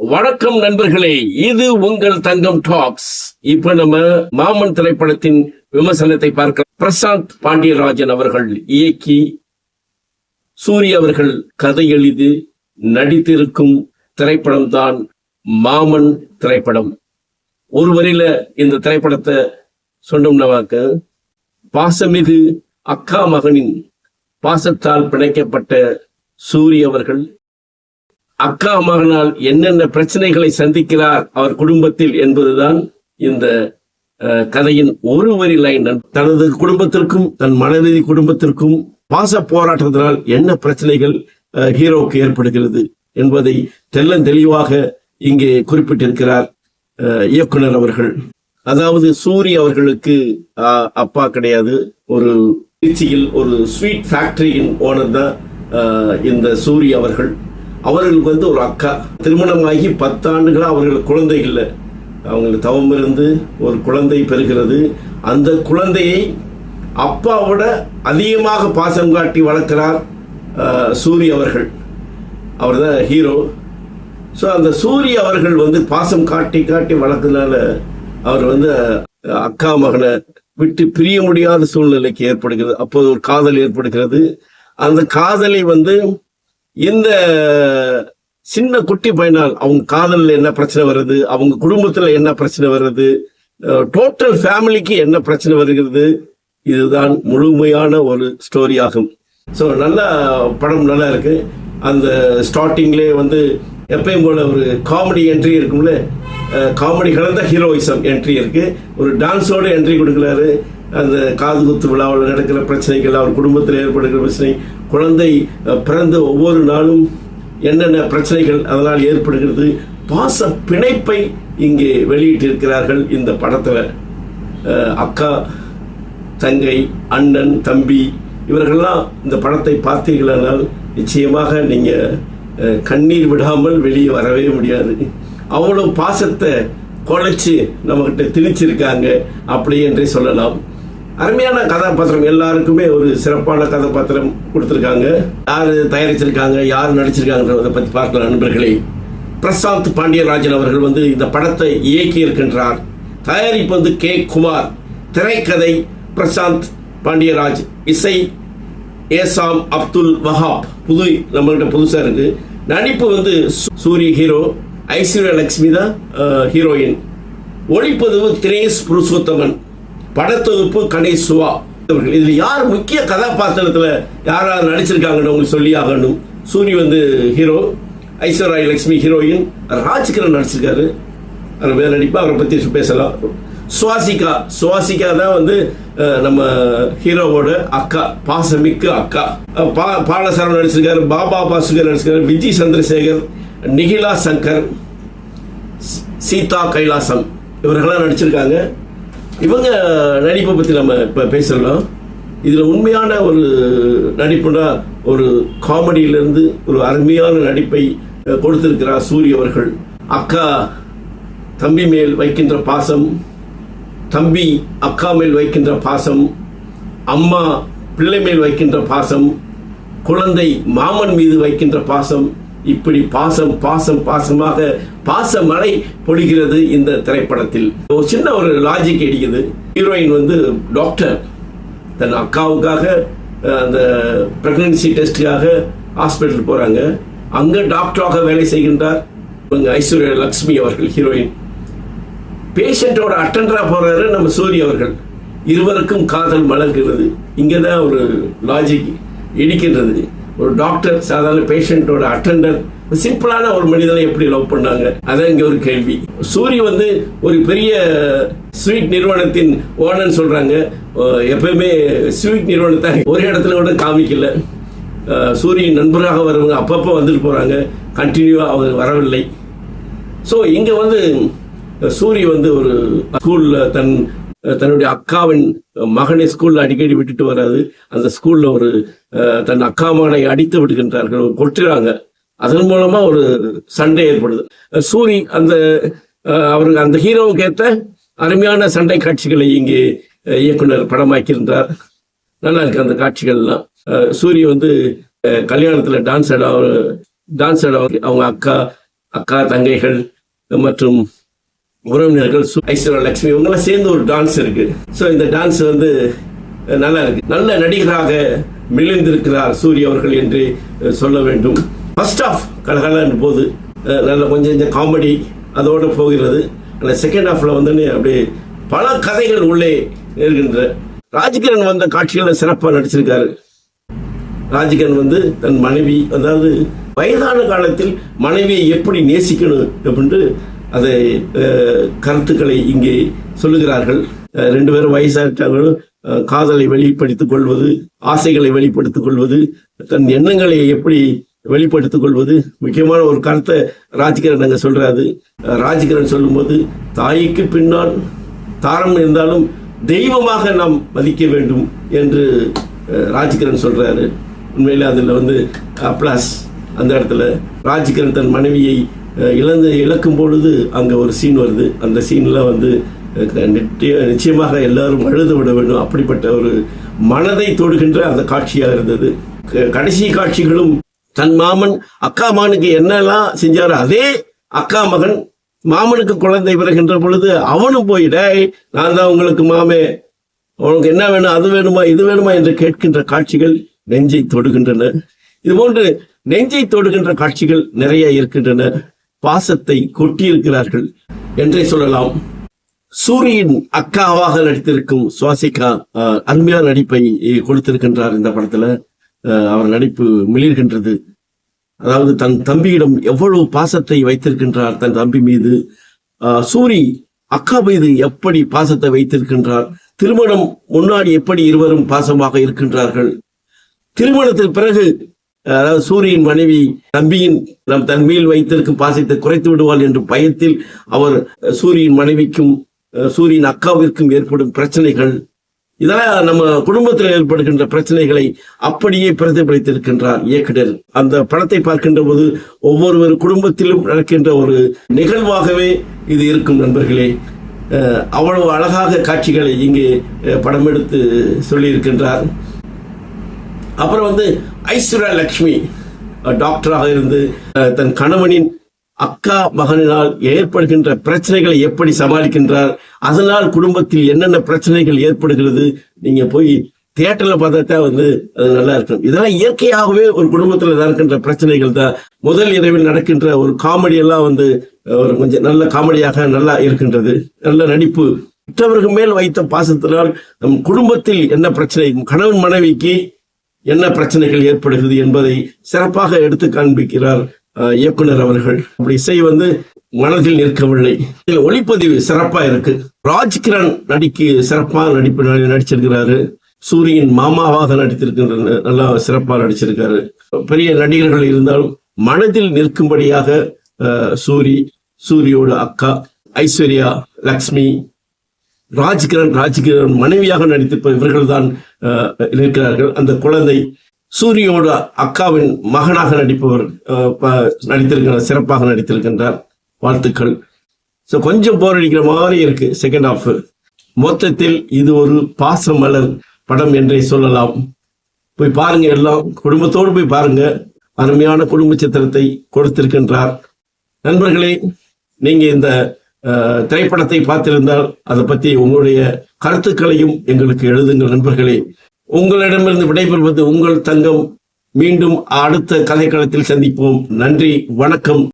வணக்கம் நண்பர்களே, இது உங்கள் தங்கம் டாக்ஸ். இப்ப நம்ம மாமன் திரைப்படத்தின் விமர்சனத்தை பார்க்க பிரசாந்த் பாண்டியராஜன் அவர்கள் இயக்கி சூரி அவர்கள் கதை எழுதி நடித்திருக்கும் திரைப்படம் தான் மாமன் திரைப்படம். ஒரு வரியில இந்த திரைப்படத்தை சொன்னோம்னாக்க, பாசமிகு அக்கா மகனின் பாசத்தால் பிணைக்கப்பட்ட சூரி அவர்கள் அக்கா மகனால் என்னென்ன பிரச்சனைகளை சந்திக்கிறார் அவர் குடும்பத்தில் என்பதுதான் இந்த கதையின் ஒரு வரி லைன். தனது குடும்பத்திற்கும் தன் மனைவி குடும்பத்திற்கும் பாச போராட்டத்தினால் என்ன பிரச்சனைகள் ஹீரோவுக்கு ஏற்படுகிறது என்பதை தெளிவாக இங்கே குறிப்பிட்டிருக்கிறார் இயக்குனர் அவர்கள். அதாவது சூரி அவர்களுக்கு அப்பா கிடையாது. ஒரு திருச்சியில் ஒரு ஸ்வீட் ஃபேக்டரியின் ஓனர் தான் இந்த சூரி அவர்கள். அவர்களுக்கு ஒரு அக்கா, திருமணமாகி 10 ஆண்டுகளா அவர்களுக்கு குழந்தை இல்லை. அவங்களுக்கு தவம் இருந்து ஒரு குழந்தை பெறுகிறது. அந்த குழந்தையை அப்பாவோட அதிகமாக பாசம் காட்டி வளர்க்கிறார் சூரி அவர்கள். அவர் தான் ஹீரோ. ஸோ அந்த சூரி அவர்கள் பாசம் காட்டி காட்டி வளர்க்கறதுனால அவர் அக்கா மகனை விட்டு பிரிய முடியாத சூழ்நிலைக்கு ஏற்படுகிறது. அப்போது ஒரு காதல் ஏற்படுகிறது. அந்த காதலை இந்த சின்ன குட்டி பையனால் அவங்க காதலில் என்ன பிரச்சனை வருது, அவங்க குடும்பத்தில் என்ன பிரச்சனை வருது, டோட்டல் ஃபேமிலிக்கு என்ன பிரச்சனை வருகிறது, இதுதான் முழுமையான ஒரு ஸ்டோரி ஆகும். ஸோ நல்ல படம், நல்லா இருக்கு. அந்த ஸ்டார்டிங்லேயே எப்பயும் போல ஒரு காமெடி என்ட்ரி இருக்கும்ல, காமெடி கலந்த ஹீரோயிசம் என்ட்ரி இருக்கு. ஒரு டான்ஸோட என்ட்ரி கொடுக்குறாரு. அந்த காது குத்து விழாவில் நடக்கிற பிரச்சனைகள், அவர் குடும்பத்தில் ஏற்படுகிற பிரச்சனை, குழந்தை பிறந்த ஒவ்வொரு நாளும் என்னென்ன பிரச்சனைகள் அதனால் ஏற்படுகிறது, பாச பிணைப்பை இங்கே வெளியிட்டிருக்கிறார்கள் இந்த படத்தில். அக்கா, தங்கை, அண்ணன், தம்பி இவர்கள்லாம் இந்த படத்தை பார்த்தீர்களானால் நிச்சயமாக நீங்கள் கண்ணீர் விடாமல் வெளியே வரவே முடியாது. அவ்வளவு பாசத்தை குழைச்சி நம்மகிட்ட திணிச்சிருக்காங்க அப்படி என்றே சொல்லலாம். அருமையான கதாபாத்திரம், எல்லாருக்குமே ஒரு சிறப்பான கதாபாத்திரம் கொடுத்திருக்காங்க. யாரு தயாரிச்சிருக்காங்க, யார் நடிச்சிருக்காங்கன்றதை பத்தி பார்க்கலாம் நண்பர்களே. பிரசாந்த் பாண்டியராஜன் அவர்கள் இந்த படத்தை இயக்கி இருக்கின்றார். தயாரிப்பு கே குமார், திரைக்கதை பிரசாந்த் பாண்டியராஜ், இசை ஏசாம் அப்துல் வஹாப். நம்மகிட்ட புதுசா இருக்கு. நடிப்பு சூரி ஹீரோ, ஐஸ்வர்யா லட்சுமி தான் ஹீரோயின். ஒளிப்பதிவு தினேஷ் புருஷோத்தமன், படத்தொகுப்பு கணேஷ் சுவா. இதுல யார் முக்கிய கதாபாத்திரத்துல யாராவது நடிச்சிருக்காங்கன்னு உங்களுக்கு சொல்லி ஆகணும். சூரி ஹீரோ, ஐஸ்வர்யா லட்சுமி ஹீரோயின், ராஜ்கிரண் நடிச்சிருக்காரு. வேற நடிப்பா, அவரை பத்தி பேசலாம். சுவாசிகா தான் நம்ம ஹீரோவோட அக்கா, பாசமிக்க அக்கா. பாலசரம் நடிச்சிருக்காரு, பாபா பாசுகர் நடிச்சிருக்காரு, விஜய் சந்திரசேகர், நிகிலா சங்கர், சீதா கைலாசம் இவர்களாம் நடிச்சிருக்காங்க. இவங்க நடிப்பை பற்றி நம்ம இப்போ பேசலாம். இதில் உண்மையான ஒரு நடிப்புனா ஒரு காமெடியிலிருந்து ஒரு அருமையான நடிப்பை கொடுத்திருக்கிறார் சூரி அவர்கள். அக்கா தம்பி மேல் வைக்கின்ற பாசம், தம்பி அக்கா மேல் வைக்கின்ற பாசம், அம்மா பிள்ளை மேல் வைக்கின்ற பாசம், குழந்தை மாமன் மீது வைக்கின்ற பாசம், இப்படி பாசம் பாசம் பாசமாக பாசமழை பொழிகிறது இந்த திரைப்படத்தில். ஒரு சின்ன ஒரு லாஜிக் அடிக்குது. ஹீரோயின் டாக்டர், தன் அக்காவுக்காக அந்த பிரெக்னன்சி டெஸ்டுக்காக ஹாஸ்பிட்டல் போறாங்க. அங்க டாக்டராக வேலை செய்கின்றார் ஐஸ்வர்யா லட்சுமி அவர்கள் ஹீரோயின். பேஷண்டோட அட்டெண்டரா போறாரு நம்ம சூரி அவர்கள். இருவருக்கும் காதல் மலர்கிறது. இங்கதான் ஒரு லாஜிக் இடிக்கின்றது. ஒரு டாக்டர் சாதாரண பேஷண்டோட அட்டெண்டர், சிம்பிளான ஒரு மனிதனை எப்படி லவ் பண்ணாங்க, அதான் இங்க ஒரு கேள்வி. சூரி ஒரு பெரிய ஸ்வீட் நிறுவனத்தின் ஓனர் சொல்றாங்க. எப்பயுமே ஸ்வீட் நிறுவனத்தை ஒரு இடத்துல கூட காமிக்கல. சூரியின் நண்பராக வரவங்க அப்பப்போ வந்துட்டு போறாங்க, கண்டினியூவா அவங்க வரவில்லை. ஸோ இங்க சூரி ஒரு ஸ்கூல்ல தன்னுடைய அக்காவின் மகனை ஸ்கூல்ல அடிக்கடி விட்டுட்டு வராது. அந்த ஸ்கூல்ல தன் அக்கா மகனை அடித்து விடுகின்றார்கள், கொட்டுறாங்க. அதன் மூலமா ஒரு சண்டை ஏற்படுது. சூரி அவருக்கு அந்த ஹீரோவுக்கு ஏற்ற அருமையான சண்டை காட்சிகளை இங்கே இயக்குனர் படமாக்கியிருந்தார். நல்லா இருக்கு அந்த காட்சிகள்லாம். சூரி கல்யாணத்துல டான்ஸ் ஆட அவங்க அக்கா அக்கா தங்கைகள் மற்றும் உறவினர்கள் ஐஸ்வர்யா லட்சுமி இவங்கெல்லாம் சேர்ந்து ஒரு டான்ஸ் இருக்கு. ஸோ இந்த டான்ஸ் வந்து நல்லா இருக்கு. நல்ல நடிகராக மிளிர்ந்திருக்கிறார் சூரிய அவர்கள் என்று சொல்ல வேண்டும். ஃபர்ஸ்ட் ஆஃப் கலகலன்னு போது நல்ல கொஞ்சம் காமெடி அதோட போகிறது. செகண்ட் ஹாஃப்ல வந்து அப்படியே பல கதைகள் உள்ளே இருக்கின்ற. ராஜ்கிரண் வந்த காட்சிகளை சிறப்பாக நடிச்சிருக்காரு. ராஜ்கிரண் வந்து தன் மனைவி, அதாவது வயதான காலத்தில் மனைவியை எப்படி நேசிக்கணும் அப்படின்ட்டு அதை கருத்துக்களை இங்கே சொல்லுகிறார்கள். 2 பேரும் வயசாட்டாங்களும் காதலை வெளிப்படுத்திக் கொள்வது, ஆசைகளை வெளிப்படுத்திக் கொள்வது, தன் எண்ணங்களை எப்படி வெளிப்படுத்திக் கொள்வது, முக்கியமான ஒரு கருத்தை ராஜ்கிரண் அங்க சொல்றாரு. ராஜ்கிரண் சொல்லும் போது, தாய்க்கு பின்னால் தாரம் இருந்தாலும் தெய்வமாக நாம் மதிக்க வேண்டும் என்று ராஜ்கிரண் சொல்றாரு. உண்மையில அதுல வந்து அப்ளாஸ். அந்த இடத்துல ராஜ்கிரண் தன் மனைவியை இழக்கும் பொழுது அங்க ஒரு சீன் வருது. அந்த சீன்ல வந்து நிச்சயமாக எல்லாரும் அழுது விட வேண்டும். அப்படிப்பட்ட ஒரு மனதை தொடுகின்ற அந்த காட்சியாக இருந்தது. கடைசி காட்சிகளும் தன் மாமன் அக்கா மகனுக்கு என்னெல்லாம் செஞ்சாரோ அதே அக்கா மகன் மாமனுக்கு குழந்தை பிறகின்ற பொழுது அவனும் போயிட, நான் தான் உங்களுக்கு மாமே, உனக்கு என்ன வேணும், அது வேணுமா, இது வேணுமா என்று கேட்கின்ற காட்சிகள் நெஞ்சை தொடுகின்றன. இது போன்று நெஞ்சை தொடுகின்ற காட்சிகள் நிறைய இருக்கின்றன. பாசத்தை கொட்டியிருக்கிறார்கள் என்றே சொல்லலாம். சூரியின் அக்காவாக நடித்திருக்கும் சுவாசிகா அருமையான நடிப்பை கொடுத்திருக்கின்றார். இந்த படத்துல அவர் நடிப்பு மிளிர்கின்றது. அதாவது தன் தம்பியிடம் எவ்வளவு பாசத்தை வைத்திருக்கின்றார் தன் தம்பி மீது. சூரி அக்கா மீது எப்படி பாசத்தை வைத்திருக்கின்றார். திருமணம் முன்னாடி எப்படி இருவரும் பாசமாக இருக்கின்றார்கள். திருமணத்திற்கு பிறகு அதாவது சூரியின் மனைவி தம்பியின் தன் மேல் வைத்திருக்கும் பாசத்தை குறைத்து விடுவாள் என்ற பயத்தில் அவர் சூரியின் மனைவிக்கும் சூரியின் அக்காவிற்கும் ஏற்படும் பிரச்சனைகள், இதெல்லாம் நம்ம குடும்பத்தில் ஏற்படுகின்ற பிரச்சனைகளை அப்படியே பிரதிபலித்திருக்கின்றார் இயக்குனர். அந்த படத்தை பார்க்கின்ற போது ஒவ்வொரு குடும்பத்திலும் நடக்கின்ற ஒரு நிகழ்வாகவே இது இருக்கும் நண்பர்களே. அவ்வளவு அழகாக காட்சிகளை இங்கே படம் எடுத்து சொல்லியிருக்கின்றார். அப்புறம் வந்து ஐஸ்வர்யா லட்சுமி டாக்டராக இருந்து தன் கணவனின் அக்கா மகனால் ஏற்படுகின்ற பிரச்சனைகளை எப்படி சமாளிக்கின்றார். அதனால் குடும்பத்தில் என்னென்ன பிரச்சனைகள் ஏற்படுகிறது, நீங்க போய் தியேட்டர்ல பார்த்தா வந்து அது நல்லா இருக்கும். இதெல்லாம் இயற்கையாகவே ஒரு குடும்பத்துல நடக்கின்ற பிரச்சனைகள் தான். முதல் இரவில் நடக்கின்ற ஒரு காமெடி எல்லாம் வந்து ஒரு கொஞ்சம் நல்ல காமெடியாக நல்லா இருக்கின்றது. நல்ல நடிப்பு. மற்றவர்கள் மேல் வைத்த பாசத்தினால் நம் குடும்பத்தில் என்ன பிரச்சனை, கணவன் மனைவிக்கு என்ன பிரச்சனைகள் ஏற்படுகிறது என்பதை சிறப்பாக எடுத்து காண்பிக்கிறார் இயக்குனர் அவர்கள். அப்படி இசை வந்து மனதில் நிற்கவில்லை. இதில் ஒளிப்பதிவு சிறப்பா இருக்கு. ராஜ்கிரண் சிறப்பாக நடிச்சிருக்கிறாரு. சூரியின் மாமாவாக நடித்திருக்கின்ற நல்லா சிறப்பாக நடிச்சிருக்காரு. பெரிய நடிகர்கள் இருந்தாலும் மனதில் நிற்கும்படியாக சூரியோட அக்கா ஐஸ்வர்யா லட்சுமி, ராஜ்கிரண் மனைவியாக நடித்திருப்ப இவர்கள் தான் இருக்கிறார்கள். அந்த குழந்தை சூரியோட அக்காவின் மகனாக நடிப்பவர் நடித்திருக்கிறார், சிறப்பாக நடித்திருக்கின்றார். வாழ்த்துக்கள். ஸோ கொஞ்சம் போர் அடிக்கிற மாதிரி இருக்கு செகண்ட் ஹாஃப். மொத்தத்தில் இது ஒரு பாசமலர் படம் என்றே சொல்லலாம். போய் பாருங்க, எல்லாம் குடும்பத்தோடு போய் பாருங்க. அருமையான குடும்ப சித்திரத்தை கொடுத்திருக்கின்றார். நண்பர்களே, நீங்க இந்த திரைப்படத்தை பார்த்திருந்தால் அதை பற்றி உங்களுடைய கருத்துக்களையும் எங்களுக்கு எழுதுங்கள் நண்பர்களே. உங்களிடமிருந்து விடைபெறுவது உங்கள் தங்கம். மீண்டும் அடுத்த கதைக்களத்தில் சந்திப்போம். நன்றி, வணக்கம்.